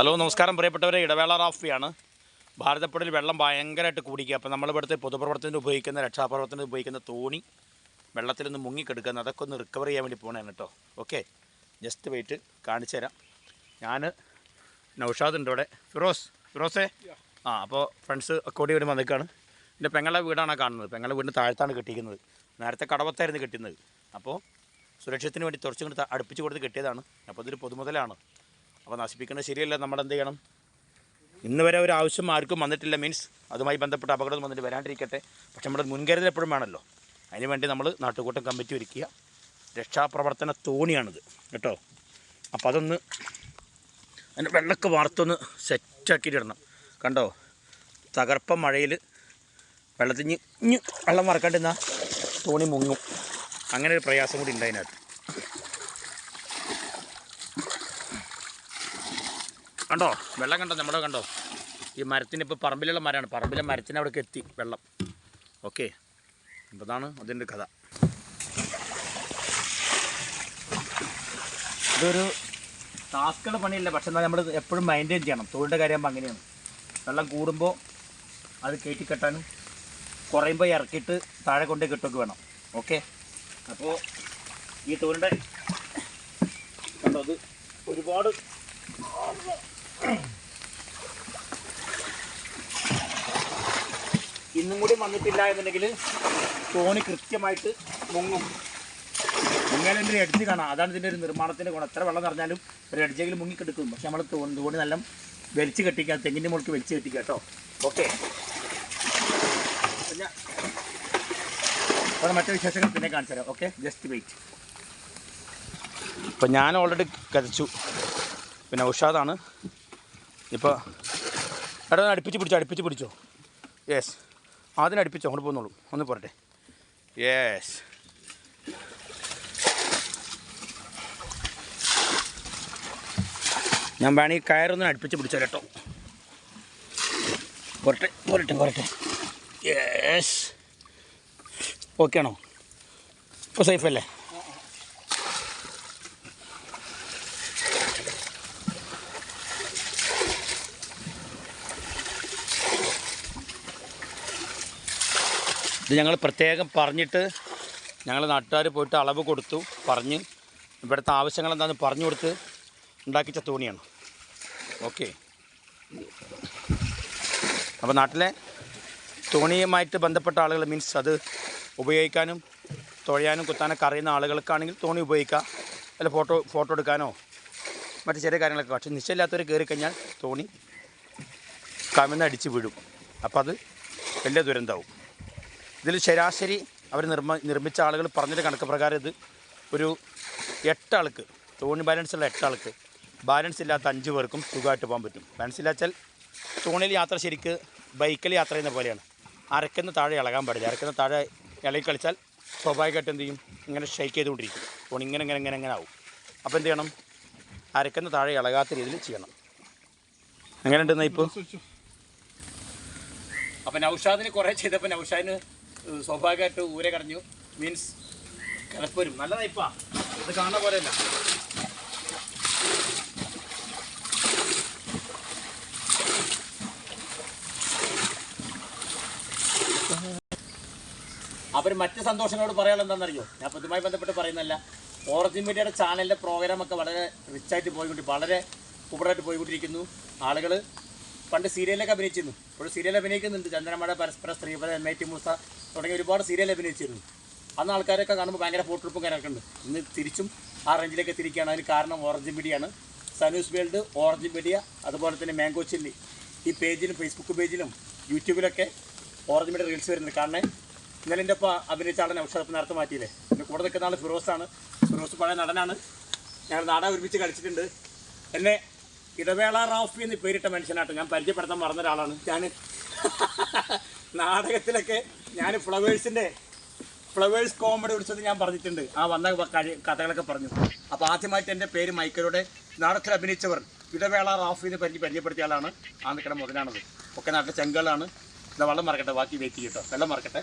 Hello നമസ്കാരം പ്രിയപ്പെട്ടവരെ, ഇടവേള റാഫിയാണ്. ഭാരതപ്പുഴയിൽ വെള്ളം ഭയങ്കരമായിട്ട് കൂടിക്കുക. അപ്പോൾ നമ്മളിവിടുത്തെ പൊതുപ്രവർത്തനത്തിന് ഉപയോഗിക്കുന്ന രക്ഷാപ്രവർത്തനത്തിന് ഉപയോഗിക്കുന്ന തോണി വെള്ളത്തിൽ നിന്ന് മുങ്ങിക്കെടുക്കുന്നത്, അതൊക്കെ ഒന്ന് റിക്കവർ ചെയ്യാൻ വേണ്ടി പോകണേണ് കേട്ടോ. ഓക്കെ, ജസ്റ്റ് വെയിറ്റ് കാണിച്ചു തരാം. ഞാൻ നൗഷാദ് ഉണ്ട് ഇവിടെ. ഫിറോസേ അപ്പോൾ ഫ്രണ്ട്സ് അക്കോടി വേണ്ടി വന്നേക്കാണ്. എൻ്റെ പെങ്ങളെ വീടാണ് കാണുന്നത്. പെങ്ങളെ വീടിന് താഴത്താണ് കെട്ടിക്കുന്നത്. നേരത്തെ കടവത്തായിരുന്നു കെട്ടുന്നത്. അപ്പോൾ സുരക്ഷത്തിന് വേണ്ടി കുറച്ചും കൂടി അടുപ്പിച്ച് കൊടുത്ത് കെട്ടിയതാണ്. അപ്പോൾ ഇതൊരു പൊതുമുതലാണ്. അപ്പോൾ നശിപ്പിക്കുന്നത് ശരിയല്ല. നമ്മൾ എന്ത് ചെയ്യണം? ഇന്ന് വരെ ഒരു ആവശ്യം ആർക്കും വന്നിട്ടില്ല, മീൻസ് അതുമായി ബന്ധപ്പെട്ട അപകടം വന്നിട്ട് വരാണ്ടിരിക്കട്ടെ. പക്ഷെ നമ്മുടെ മുൻകരുതൽ എപ്പോഴും വേണമല്ലോ. അതിനുവേണ്ടി നമ്മൾ നാട്ടുകൂട്ടം കമ്മിറ്റി ഒരുക്കുക. രക്ഷാപ്രവർത്തന തോണിയാണിത് കേട്ടോ. അപ്പോൾ അതൊന്ന് അതിൻ്റെ വെള്ളമൊക്കെ വാർത്തൊന്ന് സെറ്റാക്കിയിട്ടിടണം. കണ്ടോ, തകർപ്പം മഴയിൽ വെള്ളത്തിന് വെള്ളം മറക്കാണ്ടിരുന്ന തോണി മുങ്ങും. അങ്ങനെ ഒരു പ്രയാസം കൂടി ഉണ്ട് അതിനകത്ത്. കണ്ടോ വെള്ളം കണ്ടോ, നമ്മുടെ കണ്ടോ ഈ മരത്തിന്. ഇപ്പോൾ പറമ്പിലുള്ള മരമാണ്, പറമ്പിലെ മരത്തിന് അവിടേക്ക് എത്തി വെള്ളം. ഓക്കെ, അപ്പോൾ അതാണ് അതിൻ്റെ കഥ. ഇതൊരു ടാസ്കുള്ള പണിയല്ല, പക്ഷെ എന്നാൽ നമ്മൾ എപ്പോഴും മെയിൻറ്റെയിൻ ചെയ്യണം. തൊഴിലിൻ്റെ കാര്യമാകുമ്പോൾ അങ്ങനെയാണ്. വെള്ളം കൂടുമ്പോൾ അത് കയറ്റിക്കെട്ടാനും കുറയുമ്പോൾ ഇറക്കിയിട്ട് താഴെ കൊണ്ടേ കെട്ടൊക്കെ വേണം. ഓക്കെ, അപ്പോൾ ഈ തൊഴിലിൻ്റെ കണ്ടോ, അത് ഒരുപാട് ഇന്നും കൂടി വന്നിട്ടില്ല എന്നുണ്ടെങ്കിൽ തോണി കൃത്യമായിട്ട് മുങ്ങും. മുങ്ങാൻ ഒരു എഡ്ജ് കാണാം. അതാണ് ഇതിൻ്റെ ഒരു നിർമ്മാണത്തിൻ്റെ ഗുണം. എത്ര വെള്ളം നിറഞ്ഞാലും ഒരു എഡ്ജെങ്കിലും മുങ്ങിക്കെടുക്കും. പക്ഷെ നമ്മൾ തോണി നല്ല വലിച്ച് കെട്ടിക്കുക, തെങ്ങിൻ്റെ മുകളിൽ വലിച്ച് കെട്ടിക്കുക കേട്ടോ. ഓക്കെ, പിന്നെ അപ്പോൾ മറ്റു വിശേഷങ്ങൾ പിന്നെ കാണിച്ചു തരാം. Okay, just wait. ഇപ്പം ഞാൻ ഓൾറെഡി കരച്ചു. പിന്നെ ഉഷാദാണ് ഇപ്പോൾ. എടാ അടുപ്പിച്ച് പിടിച്ചോ. യെസ്, ആദ്യം അടുപ്പിച്ചോ, അങ്ങോട്ട് പോകുന്നുള്ളൂ. ഒന്ന് പോരട്ടെ. യെസ്, ഞാൻ വേണമെങ്കിൽ കയറൊന്ന് അടുപ്പിച്ച് പിടിച്ചോ കേട്ടോ. പോരട്ടെ. യെസ്, ഓക്കെ ആണോ? ഇപ്പോൾ സേഫ് അല്ലേ? ഇത് ഞങ്ങൾ പ്രത്യേകം പറഞ്ഞിട്ട്, ഞങ്ങൾ നാട്ടുകാർ പോയിട്ട് അളവ് കൊടുത്തു, പറഞ്ഞ് ഇവിടുത്തെ ആവശ്യങ്ങൾ എന്താണെന്ന് പറഞ്ഞു കൊടുത്ത് ഉണ്ടാക്കിച്ച തോണിയാണ്. ഓക്കെ, അപ്പോൾ നാട്ടിലെ തോണിയുമായിട്ട് ബന്ധപ്പെട്ട ആളുകൾ, മീൻസ് അത് ഉപയോഗിക്കാനും തുഴയാനും കുത്താനൊക്കെ അറിയുന്ന ആളുകൾക്കാണെങ്കിൽ തോണി ഉപയോഗിക്കുക. അല്ല ഫോട്ടോ എടുക്കാനോ മറ്റു ചെറിയ കാര്യങ്ങളൊക്കെ. പക്ഷേ നിശ്ചയമില്ലാത്തവർ കയറിക്കഴിഞ്ഞാൽ തോണി കമിഴ്ന്ന് അടിച്ച് വീഴും. അപ്പോൾ അത് വലിയ ദുരന്തമാവും. ഇതിൽ ശരാശരി അവർ നിർമ്മിച്ച ആളുകൾ പറഞ്ഞൊരു കണക്ക് പ്രകാരം ഇത് ഒരു 8 ആൾക്ക്, തോണി ബാലൻസ് ഉള്ള 8 ആൾക്ക്, ബാലൻസ് ഇല്ലാത്ത 5 പേർക്കും സുഖമായിട്ട് പോകാൻ പറ്റും. ബാലൻസ് ഇല്ലാച്ചാൽ തോണിയിൽ യാത്ര ശരിക്ക് ബൈക്കിൽ യാത്ര ചെയ്യുന്ന പോലെയാണ്. അരക്കുന്ന താഴെ ഇളകാൻ പാടില്ല. അരക്കുന്ന താഴെ ഇളകി കളിച്ചാൽ സ്വാഭാവികമായിട്ട് എന്ത് ചെയ്യും? ഇങ്ങനെ ഷെയ്ക്ക് ചെയ്തുകൊണ്ടിരിക്കും. തോണി ഇങ്ങനെ ആവും. അപ്പോൾ എന്ത് ചെയ്യണം? അരക്കുന്ന താഴെ ഇളകാത്ത രീതിയിൽ ചെയ്യണം. അങ്ങനെ ഉണ്ടെന്നാ ഇപ്പോൾ. അപ്പോൾ നൗഷാദിന് കുറേ ചെയ്തപ്പോൾ നൗഷാദിന് സ്വാഭാവികമായിട്ട് ഊരെ കടഞ്ഞു, മീൻസ് കിടപ്പ് വരും. നല്ലതായിപ്പാ, ഇത് കാണുന്ന പോലെയല്ല. അവർ മറ്റ് സന്തോഷങ്ങളോട് പറയാനുള്ള എന്താണെന്നറിയോ? ഞാൻ ഇതുമായി ബന്ധപ്പെട്ട് പറയുന്നതല്ല. ഓറിജിൻ മീഡിയയുടെ ചാനലിൻ്റെ പ്രോഗ്രാമൊക്കെ വളരെ റിച്ചായിട്ട് വളരെ സൂപ്പറായിട്ട് പോയിക്കൊണ്ടിരിക്കുന്നു. ആളുകൾ പണ്ട് സീരിയലൊക്കെ അഭിനയിച്ചിരുന്നു, ഇപ്പോൾ സീരിയൽ അഭിനയിക്കുന്നുണ്ട്. ചന്ദ്രമഴ, പരസ്പര സ്ത്രീപത, MIT മൂസ തുടങ്ങിയ ഒരുപാട് സീരിയൽ അഭിനയിച്ചിരുന്നു. അന്ന് ആൾക്കാരൊക്കെ കാണുമ്പോൾ ഭയങ്കര ഫോട്ടോടുപ്പും കാര്യമൊക്കെ ഉണ്ട്. ഇന്ന് തിരിച്ചും ആ റേഞ്ചിലേക്ക് എത്തിയിരിക്കുകയാണ്. അതിന് കാരണം origin മീഡിയയാണ്. Sanoos world, origin media, അതുപോലെ തന്നെ മാംഗോ ചില്ലി. ഈ പേജിലും ഫേസ്ബുക്ക് പേജിലും യൂട്യൂബിലൊക്കെ ഓറിജിൻ മീഡിയ റീൽസ് വരുന്നുണ്ട്. കാരണം ഇന്നലെ എൻ്റെ ഒപ്പം അഭിനയിച്ച ആളെ നൗഷാദ് നേരത്തെ മാറ്റിയില്ലേ. എൻ്റെ കൂടെ നിൽക്കുന്ന ആൾ ഫിറോസാണ്. ഫിറോസ് പഴയ നടനാണ്. ഞങ്ങൾ നാടകം ഒരുമിച്ച് കളിച്ചിട്ടുണ്ട്. എന്നെ ഇടവേള റാഫി എന്ന് പേരിട്ട മനുഷ്യനാട്ടോ. ഞാൻ പരിചയപ്പെടുത്താൻ മറന്ന ഒരാളാണ്. ഞാൻ നാടകത്തിലൊക്കെ ഞാൻ ഫ്ലവേഴ്സ് കോമഡി വിളിച്ചത് ഞാൻ പറഞ്ഞിട്ടുണ്ട്. ആ വന്ന കഥകളൊക്കെ പറഞ്ഞു. അപ്പോൾ ആദ്യമായിട്ട് എൻ്റെ പേര് മൈക്കിലൂടെ നാടകത്തിൽ അഭിനയിച്ചവർ ഇടവേള റാഫി എന്ന് പരിചയപ്പെടുത്തിയ ആളാണ്. ആ നിൽക്കുന്ന മുതലാണത്. ഒക്കെ നാട്ടിലെ ചെങ്കളാണ്. വെള്ളം മറക്കട്ടെ, ബാക്കി വെയിറ്റ് ചെയ്യട്ടോ. വെള്ളം മറക്കട്ടെ.